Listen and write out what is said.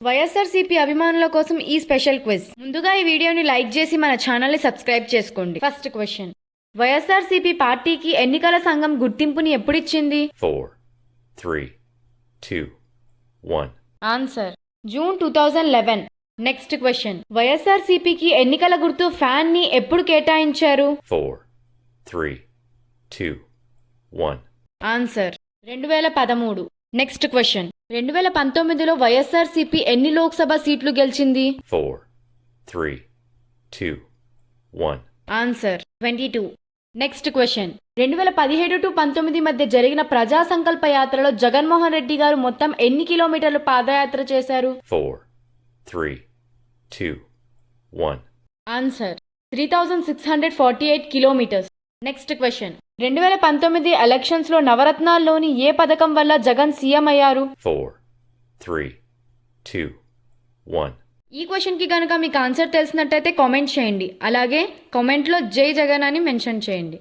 వైఎస్ఆర్సీపీ అభిమానుల కోసం ఈ స్పెషల్ క్విజ్. ముందుగా ఈ వీడియోని లైక్ చేసి మన ఛానల్ ని సబ్స్క్రైబ్ చేసుకోండి. ఫస్ట్ క్వశ్చన్, వైఎస్ఆర్సీపీ పార్టీకి ఎన్నికల సంఘం గుర్తింపుని ఎప్పుడిచ్చింది? 4, 3, 2, 1. Answer June 2011. నెక్స్ట్ క్వశ్చన్, వైఎస్ఆర్సీపీకి ఎన్నికల గుర్తు ఫ్యాన్ ని ఎప్పుడు కేటాయించారు? 4, 3, 2, 1. ఆన్సర్ 2013. నెక్స్ట్ క్వశ్చన్, 2019లో వైఎస్ఆర్సీపీ ఎన్ని లోక్సభ సీట్లు గెలిచింది? 4, 3, 2, 1. ఆన్సర్ 22. నెక్స్ట్ క్వశ్చన్, 2017-19 మధ్య జరిగిన ప్రజా సంకల్ప యాత్రలో జగన్మోహన్ రెడ్డి గారు మొత్తం ఎన్ని కిలోమీటర్లు పాదయాత్ర చేశారు? 4, 3, 2, 1. Answer 3648 kilometres. Next question, 2019 elections లో నవరత్నాల్లోని ఏ పథకం వల్ల జగన్ సీఎం అయ్యారు? 4, 3, 2, 1. ఈ క్వశ్చన్ కి కనుక మీకు ఆన్సర్ తెలిసినట్టయితే కామెంట్ చేయండి. అలాగే కామెంట్లో జై జగన్ అని మెన్షన్ చేయండి.